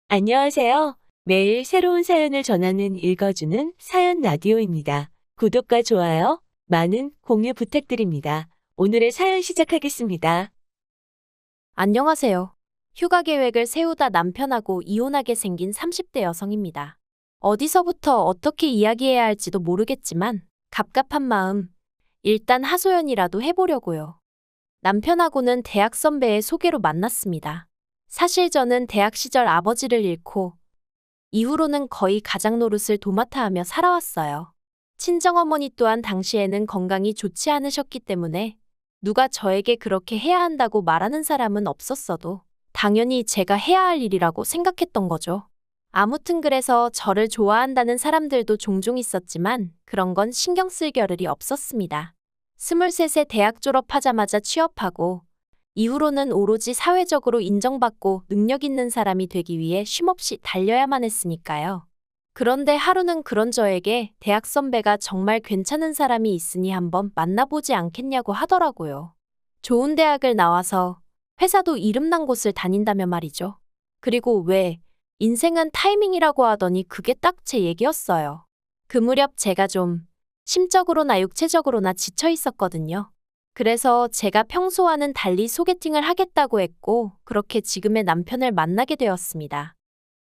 안녕하세요. 매일 새로운 사연을 전하는 읽어주는 사연 라디오입니다. 구독과 좋아요, 많은 공유 부탁드립니다. 오늘의 사연 시작하겠습니다. 안녕하세요. 휴가 계획을 세우다 남편하고 이혼하게 생긴 30대 여성입니다. 어디서부터 어떻게 이야기해야 할지도 모르겠지만 갑갑한 마음, 일단 하소연이라도 해보려고요. 남편하고는 대학 선배의 소개로 만났습니다. 사실 저는 대학 시절 아버지를 잃고 이후로는 거의 가장 노릇을 도맡아 하며 살아왔어요. 친정어머니 또한 당시에는 건강이 좋지 않으셨기 때문에 누가 저에게 그렇게 해야 한다고 말하는 사람은 없었어도 당연히 제가 해야 할 일이라고 생각했던 거죠. 아무튼 그래서 저를 좋아한다는 사람들도 종종 있었지만 그런 건 신경 쓸 겨를이 없었습니다. 23세 대학 졸업하자마자 취업하고 이후로는 오로지 사회적으로 인정받고 능력 있는 사람이 되기 위해 쉼없이 달려야만 했으니까요. 그런데 하루는 그런 저에게 대학 선배가 정말 괜찮은 사람이 있으니 한번 만나보지 않겠냐고 하더라고요. 좋은 대학을 나와서 회사도 이름난 곳을 다닌다며 말이죠. 그리고 왜 인생은 타이밍이라고 하더니 그게 딱 제 얘기였어요. 그 무렵 제가 좀 심적으로나 육체적으로나 지쳐 있었거든요. 그래서 제가 평소와는 달리 소개팅을 하겠다고 했고 그렇게 지금의 남편을 만나게 되었습니다.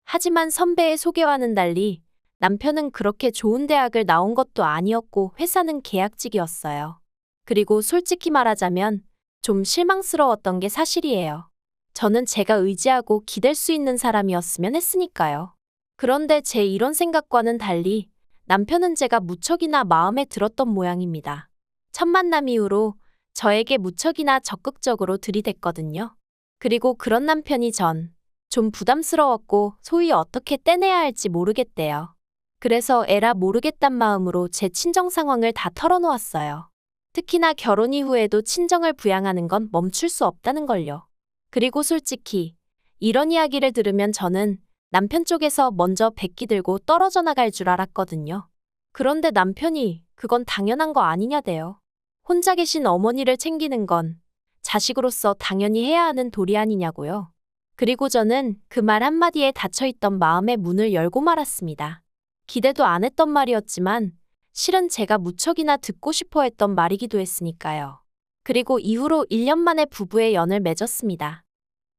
하지만 선배의 소개와는 달리 남편은 그렇게 좋은 대학을 나온 것도 아니었고 회사는 계약직이었어요. 그리고 솔직히 말하자면 좀 실망스러웠던 게 사실이에요. 저는 제가 의지하고 기댈 수 있는 사람이었으면 했으니까요. 그런데 제 이런 생각과는 달리 남편은 제가 무척이나 마음에 들었던 모양입니다. 첫 만남 이후로 저에게 무척이나 적극적으로 들이댔거든요. 그리고 그런 남편이 좀 부담스러웠고 소위 어떻게 떼내야 할지 모르겠대요. 그래서 에라 모르겠단 마음으로 제 친정 상황을 다 털어놓았어요. 특히나 결혼 이후에도 친정을 부양하는 건 멈출 수 없다는 걸요. 그리고 솔직히 이런 이야기를 들으면 저는 남편 쪽에서 먼저 백기 들고 떨어져 나갈 줄 알았거든요. 그런데 남편이 그건 당연한 거 아니냐대요. 혼자 계신 어머니를 챙기는 건 자식으로서 당연히 해야 하는 도리 아니냐고요. 그리고 저는 그 말 한마디에 닫혀있던 마음의 문을 열고 말았습니다. 기대도 안 했던 말이었지만 실은 제가 무척이나 듣고 싶어 했던 말이기도 했으니까요. 그리고 이후로 1년 만에 부부의 연을 맺었습니다.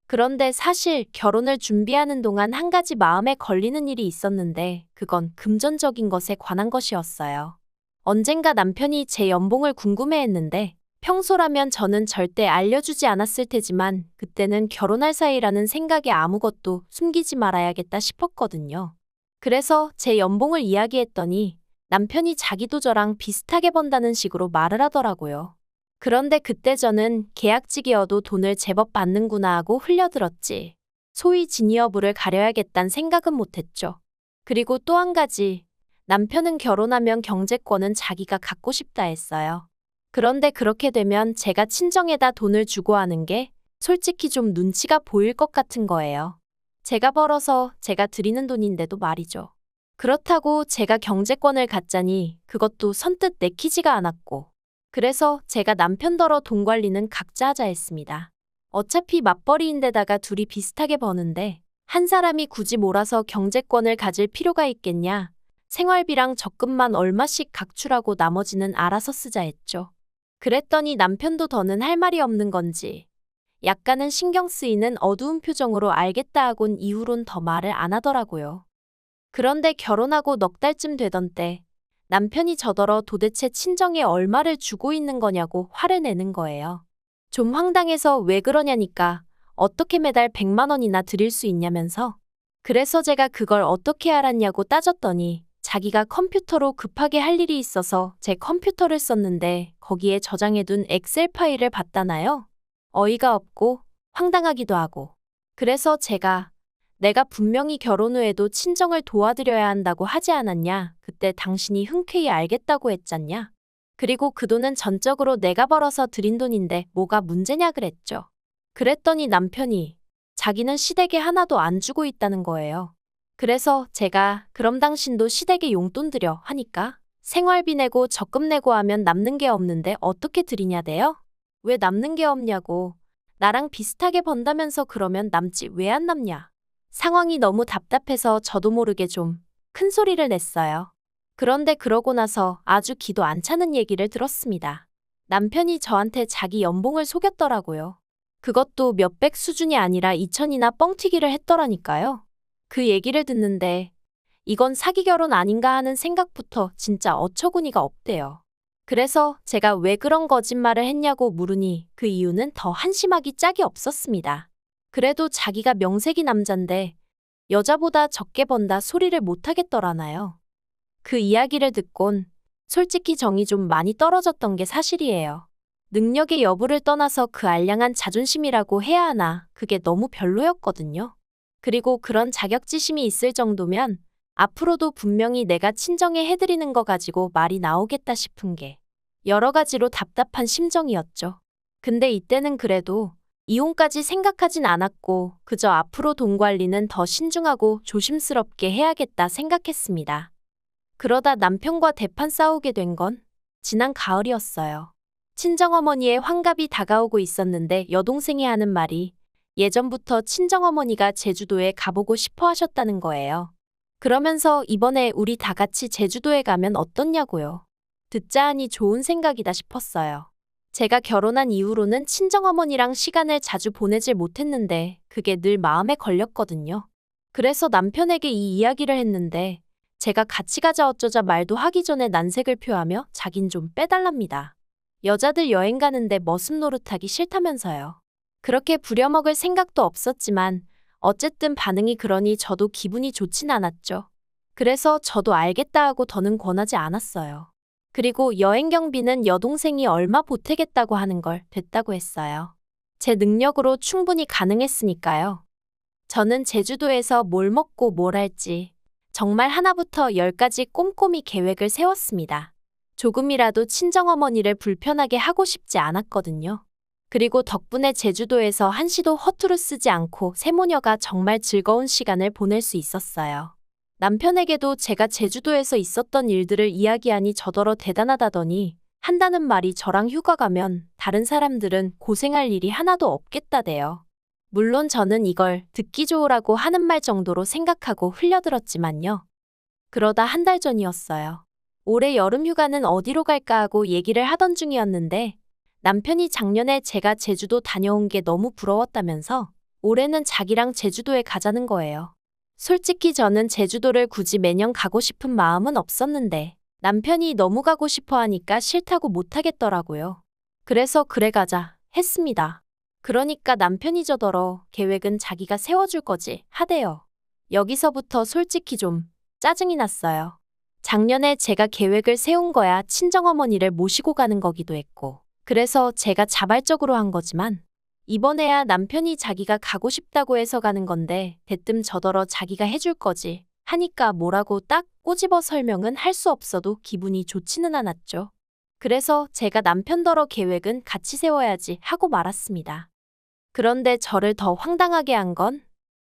그런데 사실 결혼을 준비하는 동안 한 가지 마음에 걸리는 일이 있었는데 그건 금전적인 것에 관한 것이었어요. 언젠가 남편이 제 연봉을 궁금해했는데 평소라면 저는 절대 알려주지 않았을 테지만 그때는 결혼할 사이라는 생각에 아무것도 숨기지 말아야겠다 싶었거든요. 그래서 제 연봉을 이야기했더니 남편이 자기도 저랑 비슷하게 번다는 식으로 말을 하더라고요. 그런데 그때 저는 계약직이어도 돈을 제법 받는구나 하고 흘려들었지. 소위 진위여부를 가려야겠다는 생각은 못했죠. 그리고 또 한 가지, 남편은 결혼하면 경제권은 자기가 갖고 싶다 했어요. 그런데 그렇게 되면 제가 친정에다 돈을 주고 하는 게 솔직히 좀 눈치가 보일 것 같은 거예요. 제가 벌어서 제가 드리는 돈인데도 말이죠. 그렇다고 제가 경제권을 갖자니 그것도 선뜻 내키지가 않았고 그래서 제가 남편더러 돈 관리는 각자 하자 했습니다. 어차피 맞벌이인데다가 둘이 비슷하게 버는데 한 사람이 굳이 몰아서 경제권을 가질 필요가 있겠냐. 생활비랑 적금만 얼마씩 각출하고 나머지는 알아서 쓰자 했죠. 그랬더니 남편도 더는 할 말이 없는 건지 약간은 신경 쓰이는 어두운 표정으로 알겠다 하곤 이후론 더 말을 안 하더라고요. 그런데 결혼하고 넉 달쯤 되던 때 남편이 저더러 도대체 친정에 얼마를 주고 있는 거냐고 화를 내는 거예요. 좀 황당해서 왜 그러냐니까 어떻게 매달 100만 원이나 드릴 수 있냐면서 그래서 제가 그걸 어떻게 알았냐고 따졌더니 자기가 컴퓨터로 급하게 할 일이 있어서 제 컴퓨터를 썼는데 거기에 저장해둔 엑셀 파일을 봤다나요? 어이가 없고 황당하기도 하고. 그래서 내가 분명히 결혼 후에도 친정을 도와드려야 한다고 하지 않았냐? 그때 당신이 흔쾌히 알겠다고 했잖냐? 그리고 그 돈은 전적으로 내가 벌어서 들인 돈인데 뭐가 문제냐 그랬죠. 그랬더니 남편이 자기는 시댁에 하나도 안 주고 있다는 거예요. 그래서 제가 그럼 당신도 시댁에 용돈 드려 하니까 생활비 내고 적금 내고 하면 남는 게 없는데 어떻게 드리냐대요? 왜 남는 게 없냐고. 나랑 비슷하게 번다면서 그러면 남지 왜 안 남냐. 상황이 너무 답답해서 저도 모르게 좀 큰 소리를 냈어요. 그런데 그러고 나서 아주 기도 안 차는 얘기를 들었습니다. 남편이 저한테 자기 연봉을 속였더라고요. 그것도 몇백 수준이 아니라 2천이나 뻥튀기를 했더라니까요. 그 얘기를 듣는데 이건 사기 결혼 아닌가 하는 생각부터 진짜 어처구니가 없대요. 그래서 제가 왜 그런 거짓말을 했냐고 물으니 그 이유는 더 한심하기 짝이 없었습니다. 그래도 자기가 명색이 남잔데 여자보다 적게 번다 소리를 못하겠더라나요. 그 이야기를 듣곤 솔직히 정이 좀 많이 떨어졌던 게 사실이에요. 능력의 여부를 떠나서 그 알량한 자존심이라고 해야 하나 그게 너무 별로였거든요. 그리고 그런 자격지심이 있을 정도면 앞으로도 분명히 내가 친정에 해드리는 거 가지고 말이 나오겠다 싶은 게 여러 가지로 답답한 심정이었죠. 근데 이때는 그래도 이혼까지 생각하진 않았고 그저 앞으로 돈 관리는 더 신중하고 조심스럽게 해야겠다 생각했습니다. 그러다 남편과 대판 싸우게 된 건 지난 가을이었어요. 친정어머니의 환갑이 다가오고 있었는데 여동생이 하는 말이 예전부터 친정어머니가 제주도에 가보고 싶어 하셨다는 거예요. 그러면서 이번에 우리 다 같이 제주도에 가면 어떻냐고요. 듣자 하니 좋은 생각이다 싶었어요. 제가 결혼한 이후로는 친정어머니랑 시간을 자주 보내질 못했는데 그게 늘 마음에 걸렸거든요. 그래서 남편에게 이 이야기를 했는데 제가 같이 가자 어쩌자 말도 하기 전에 난색을 표하며 자긴 좀 빼달랍니다. 여자들 여행 가는데 머슴 노릇하기 싫다면서요. 그렇게 부려먹을 생각도 없었지만 어쨌든 반응이 그러니 저도 기분이 좋진 않았죠. 그래서 저도 알겠다 하고 더는 권하지 않았어요. 그리고 여행 경비는 여동생이 얼마 보태겠다고 하는 걸 됐다고 했어요. 제 능력으로 충분히 가능했으니까요. 저는 제주도에서 뭘 먹고 뭘 할지 정말 하나부터 열까지 꼼꼼히 계획을 세웠습니다. 조금이라도 친정어머니를 불편하게 하고 싶지 않았거든요. 그리고 덕분에 제주도에서 한시도 허투루 쓰지 않고 새모녀가 정말 즐거운 시간을 보낼 수 있었어요. 남편에게도 제가 제주도에서 있었던 일들을 이야기하니 저더러 대단하다더니 한다는 말이 저랑 휴가 가면 다른 사람들은 고생할 일이 하나도 없겠다대요. 물론 저는 이걸 듣기 좋으라고 하는 말 정도로 생각하고 흘려들었지만요. 그러다 한 달 전이었어요. 올해 여름 휴가는 어디로 갈까 하고 얘기를 하던 중이었는데 남편이 작년에 제가 제주도 다녀온 게 너무 부러웠다면서 올해는 자기랑 제주도에 가자는 거예요. 솔직히 저는 제주도를 굳이 매년 가고 싶은 마음은 없었는데 남편이 너무 가고 싶어 하니까 싫다고 못하겠더라고요. 그래서 그래 가자 했습니다. 그러니까 남편이 저더러 계획은 자기가 세워줄 거지 하대요. 여기서부터 솔직히 좀 짜증이 났어요. 작년에 제가 계획을 세운 거야 친정어머니를 모시고 가는 거기도 했고 그래서 제가 자발적으로 한 거지만 이번에야 남편이 자기가 가고 싶다고 해서 가는 건데 대뜸 저더러 자기가 해줄 거지 하니까 뭐라고 딱 꼬집어 설명은 할 수 없어도 기분이 좋지는 않았죠. 그래서 제가 남편더러 계획은 같이 세워야지 하고 말았습니다. 그런데 저를 더 황당하게 한 건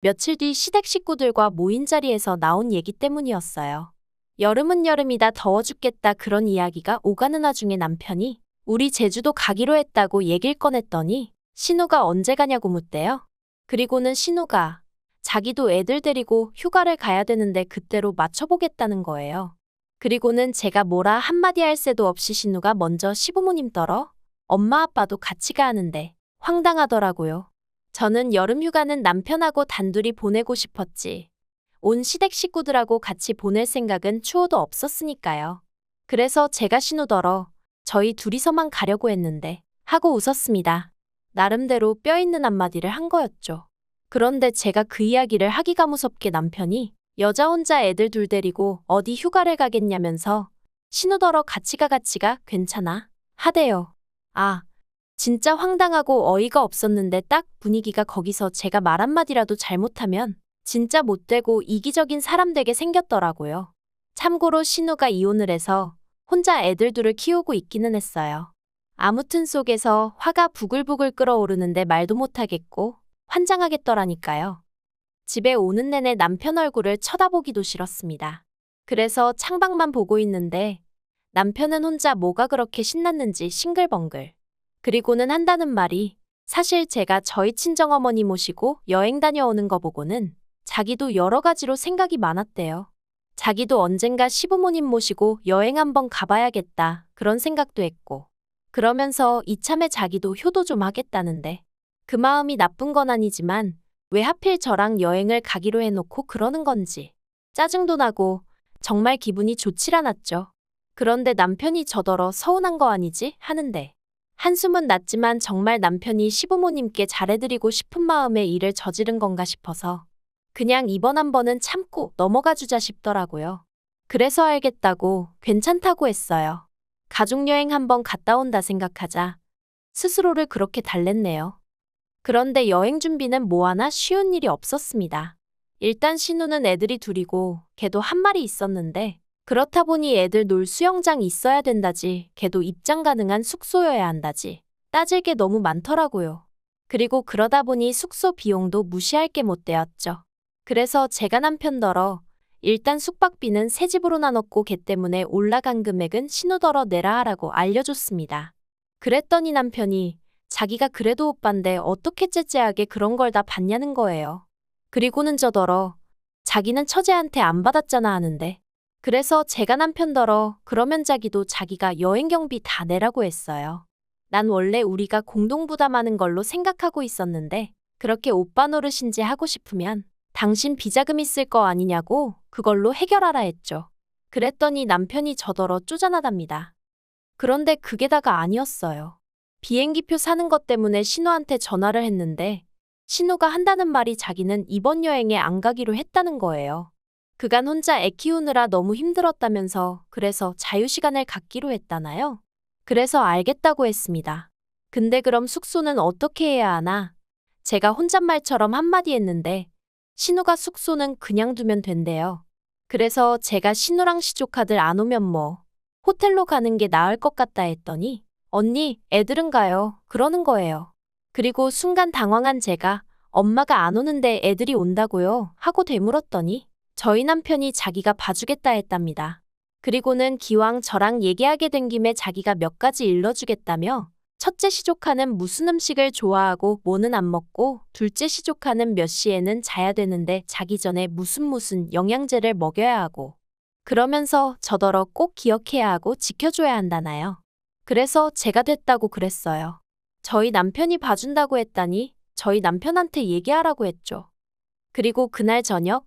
며칠 뒤 시댁 식구들과 모인 자리에서 나온 얘기 때문이었어요. 여름은 여름이다 더워 죽겠다 그런 이야기가 오가는 와중에 남편이 우리 제주도 가기로 했다고 얘길 꺼냈더니 신우가 언제 가냐고 묻대요. 그리고는 신우가 자기도 애들 데리고 휴가를 가야 되는데 그때로 맞춰보겠다는 거예요. 그리고는 제가 뭐라 한마디 할 새도 없이 신우가 먼저 시부모님 떨어 엄마 아빠도 같이 가는데 황당하더라고요. 저는 여름 휴가는 남편하고 단둘이 보내고 싶었지. 온 시댁 식구들하고 같이 보낼 생각은 추호도 없었으니까요. 그래서 제가 신우더러 저희 둘이서만 가려고 했는데 하고 웃었습니다. 나름대로 뼈 있는 한마디를 한 거였죠. 그런데 제가 그 이야기를 하기가 무섭게 남편이 여자 혼자 애들 둘 데리고 어디 휴가를 가겠냐면서 신우더러 같이 가 괜찮아 하대요. 아, 진짜 황당하고 어이가 없었는데 딱 분위기가 거기서 제가 말 한마디라도 잘못하면 진짜 못되고 이기적인 사람 되게 생겼더라고요. 참고로 신우가 이혼을 해서 혼자 애들 둘을 키우고 있기는 했어요. 아무튼 속에서 화가 부글부글 끓어오르는데 말도 못하겠고 환장하겠더라니까요. 집에 오는 내내 남편 얼굴을 쳐다보기도 싫었습니다. 그래서 창밖만 보고 있는데 남편은 혼자 뭐가 그렇게 신났는지 싱글벙글. 그리고는 한다는 말이 사실 제가 저희 친정어머니 모시고 여행 다녀오는 거 보고는 자기도 여러 가지로 생각이 많았대요. 자기도 언젠가 시부모님 모시고 여행 한번 가봐야겠다. 그런 생각도 했고. 그러면서 이참에 자기도 효도 좀 하겠다는데. 그 마음이 나쁜 건 아니지만 왜 하필 저랑 여행을 가기로 해놓고 그러는 건지. 짜증도 나고 정말 기분이 좋질 않았죠. 그런데 남편이 저더러 서운한 거 아니지? 하는데. 한숨은 났지만 정말 남편이 시부모님께 잘해드리고 싶은 마음에 일을 저지른 건가 싶어서 그냥 이번 한 번은 참고 넘어가 주자 싶더라고요. 그래서 알겠다고 괜찮다고 했어요. 가족여행 한번 갔다 온다 생각하자 스스로를 그렇게 달랬네요. 그런데 여행 준비는 뭐 하나 쉬운 일이 없었습니다. 일단 신우는 애들이 둘이고 걔도 한 마리 있었는데 그렇다 보니 애들 놀 수영장이 있어야 된다지 걔도 입장 가능한 숙소여야 한다지 따질 게 너무 많더라고요. 그리고 그러다 보니 숙소 비용도 무시할 게 못 되었죠. 그래서 제가 남편더러 일단 숙박비는 새 집으로 나눴고 걔 때문에 올라간 금액은 신우더러 내라 하라고 알려줬습니다. 그랬더니 남편이 자기가 그래도 오빤데 어떻게 째째하게 그런 걸 다 받냐는 거예요. 그리고는 저더러 자기는 처제한테 안 받았잖아 하는데 그래서 제가 남편더러 그러면 자기도 자기가 여행 경비 다 내라고 했어요. 난 원래 우리가 공동 부담하는 걸로 생각하고 있었는데 그렇게 오빠 노릇인지 하고 싶으면 당신 비자금 있을 거 아니냐고 그걸로 해결하라 했죠. 그랬더니 남편이 저더러 쪼잔하답니다. 그런데 그게 다가 아니었어요. 비행기표 사는 것 때문에 신우한테 전화를 했는데 신우가 한다는 말이 자기는 이번 여행에 안 가기로 했다는 거예요. 그간 혼자 애 키우느라 너무 힘들었다면서 그래서 자유시간을 갖기로 했다나요? 그래서 알겠다고 했습니다. 근데 그럼 숙소는 어떻게 해야 하나? 제가 혼잣말처럼 한마디 했는데 신우가 숙소는 그냥 두면 된대요. 그래서 제가 신우랑 시조카들 안 오면 뭐 호텔로 가는 게 나을 것 같다 했더니 언니, 애들은 가요. 그러는 거예요. 그리고 순간 당황한 제가 엄마가 안 오는데 애들이 온다고요? 하고 되물었더니 저희 남편이 자기가 봐주겠다 했답니다. 그리고는 기왕 저랑 얘기하게 된 김에 자기가 몇 가지 일러주겠다며 첫째 시조카는 무슨 음식을 좋아하고 뭐는 안 먹고 둘째 시조카는 몇 시에는 자야 되는데 자기 전에 무슨 영양제를 먹여야 하고 그러면서 저더러 꼭 기억해야 하고 지켜줘야 한다나요. 그래서 제가 됐다고 그랬어요. 저희 남편이 봐준다고 했다니 저희 남편한테 얘기하라고 했죠. 그리고 그날 저녁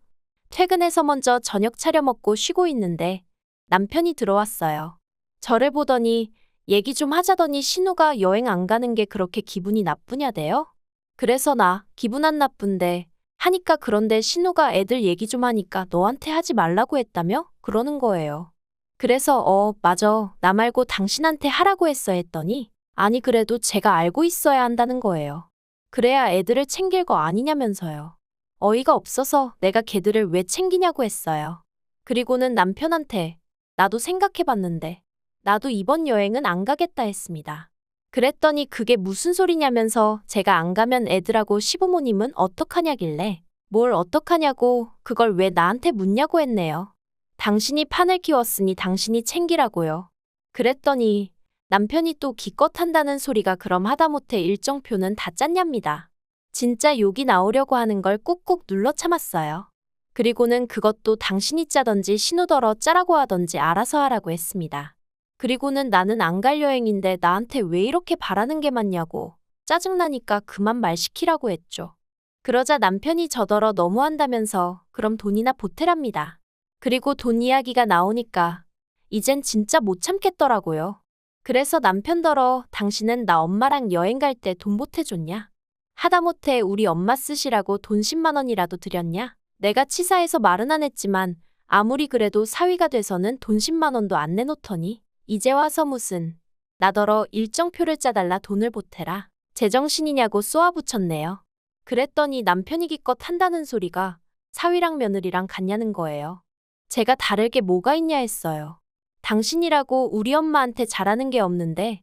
퇴근해서 먼저 저녁 차려 먹고 쉬고 있는데 남편이 들어왔어요. 저를 보더니 얘기 좀 하자더니 신우가 여행 안 가는 게 그렇게 기분이 나쁘냐대요? 그래서 나 기분 안 나쁜데 하니까 그런데 신우가 애들 얘기 좀 하니까 너한테 하지 말라고 했다며? 그러는 거예요. 그래서 맞아. 나 말고 당신한테 하라고 했어 했더니 아니 그래도 제가 알고 있어야 한다는 거예요. 그래야 애들을 챙길 거 아니냐면서요. 어이가 없어서 내가 걔들을 왜 챙기냐고 했어요. 그리고는 남편한테 나도 생각해봤는데 나도 이번 여행은 안 가겠다 했습니다. 그랬더니 그게 무슨 소리냐면서 제가 안 가면 애들하고 시부모님은 어떡하냐길래 뭘 어떡하냐고 그걸 왜 나한테 묻냐고 했네요. 당신이 판을 키웠으니 당신이 챙기라고요. 그랬더니 남편이 또 기껏 한다는 소리가 그럼 하다못해 일정표는 다 짰냐입니다. 진짜 욕이 나오려고 하는 걸 꾹꾹 눌러 참았어요. 그리고는 그것도 당신이 짜던지 신우더러 짜라고 하던지 알아서 하라고 했습니다. 그리고는 나는 안 갈 여행인데 나한테 왜 이렇게 바라는 게 많냐고 짜증나니까 그만 말 시키라고 했죠. 그러자 남편이 저더러 너무한다면서 그럼 돈이나 보태랍니다. 그리고 돈 이야기가 나오니까 이젠 진짜 못 참겠더라고요. 그래서 남편더러 당신은 나 엄마랑 여행 갈 때 돈 보태줬냐? 하다못해 우리 엄마 쓰시라고 돈 10만 원이라도 드렸냐? 내가 치사해서 말은 안 했지만 아무리 그래도 사위가 돼서는 돈 10만 원도 안 내놓더니 이제 와서 무슨 나더러 일정표를 짜달라 돈을 보태라. 제정신이냐고 쏘아붙였네요. 그랬더니 남편이 기껏 한다는 소리가 사위랑 며느리랑 같냐는 거예요. 제가 다를 게 뭐가 있냐 했어요. 당신이라고 우리 엄마한테 잘하는 게 없는데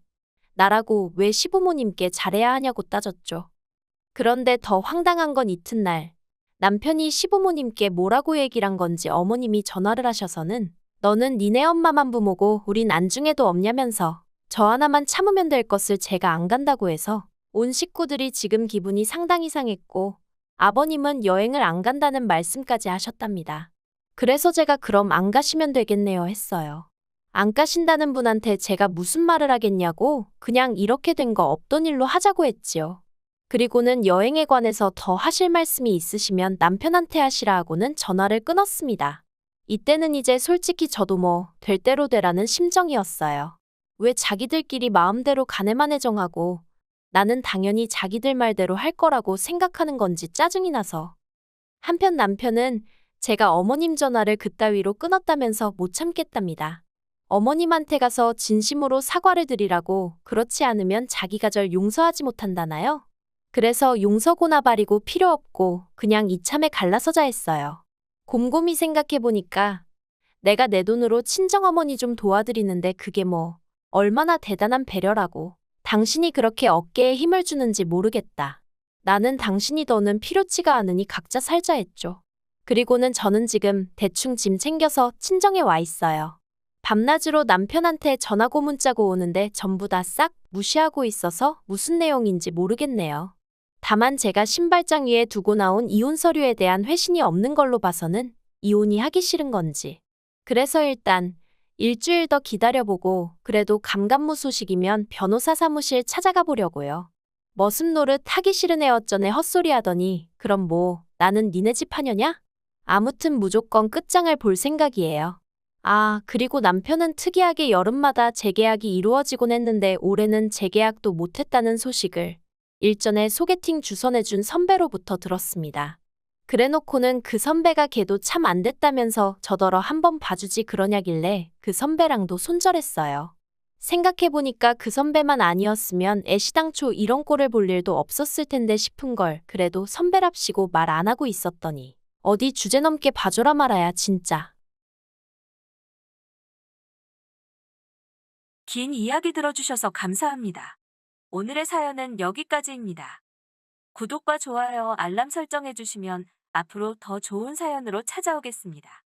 나라고 왜 시부모님께 잘해야 하냐고 따졌죠. 그런데 더 황당한 건 이튿날 남편이 시부모님께 뭐라고 얘기를 한 건지 어머님이 전화를 하셔서는 너는 니네 엄마만 부모고 우린 안중에도 없냐면서 저 하나만 참으면 될 것을 제가 안 간다고 해서 온 식구들이 지금 기분이 상당히 상했고 아버님은 여행을 안 간다는 말씀까지 하셨답니다. 그래서 제가 그럼 안 가시면 되겠네요 했어요. 안 가신다는 분한테 제가 무슨 말을 하겠냐고 그냥 이렇게 된 거 없던 일로 하자고 했지요. 그리고는 여행에 관해서 더 하실 말씀이 있으시면 남편한테 하시라 하고는 전화를 끊었습니다. 이때는 이제 솔직히 저도 뭐 될 대로 되라는 심정이었어요. 왜 자기들끼리 마음대로 가네마네 정하고 나는 당연히 자기들 말대로 할 거라고 생각하는 건지 짜증이 나서. 한편 남편은 제가 어머님 전화를 그따위로 끊었다면서 못 참겠답니다. 어머님한테 가서 진심으로 사과를 드리라고, 그렇지 않으면 자기가 절 용서하지 못한다나요? 그래서 용서고나 바리고 필요 없고 그냥 이참에 갈라서자 했어요. 곰곰이 생각해보니까 내가 내 돈으로 친정어머니 좀 도와드리는데 그게 뭐 얼마나 대단한 배려라고. 당신이 그렇게 어깨에 힘을 주는지 모르겠다. 나는 당신이 더는 필요치가 않으니 각자 살자 했죠. 그리고는 저는 지금 대충 짐 챙겨서 친정에 와 있어요. 밤낮으로 남편한테 전화고 문자고 오는데 전부 다 싹 무시하고 있어서 무슨 내용인지 모르겠네요. 다만 제가 신발장 위에 두고 나온 이혼 서류에 대한 회신이 없는 걸로 봐서는 이혼이 하기 싫은 건지. 그래서 일단 일주일 더 기다려보고 그래도 감감무소식이면 변호사 사무실 찾아가 보려고요. 머슴 노릇 하기 싫은 애 어쩌네 헛소리 하더니 그럼 뭐 나는 니네 집 하녀냐? 아무튼 무조건 끝장을 볼 생각이에요. 아, 그리고 남편은 특이하게 여름마다 재계약이 이루어지곤 했는데 올해는 재계약도 못했다는 소식을 일전에 소개팅 주선해준 선배로부터 들었습니다. 그래놓고는 그 선배가 걔도 참 안 됐다면서 저더러 한번 봐주지 그러냐길래 그 선배랑도 손절했어요. 생각해보니까 그 선배만 아니었으면 애시당초 이런 꼴을 볼 일도 없었을 텐데 싶은걸. 그래도 선배랍시고 말 안 하고 있었더니 어디 주제넘게 봐줘라 말아야 진짜. 긴 이야기 들어주셔서 감사합니다. 오늘의 사연은 여기까지입니다. 구독과 좋아요, 알람 설정해주시면 앞으로 더 좋은 사연으로 찾아오겠습니다.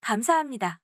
감사합니다.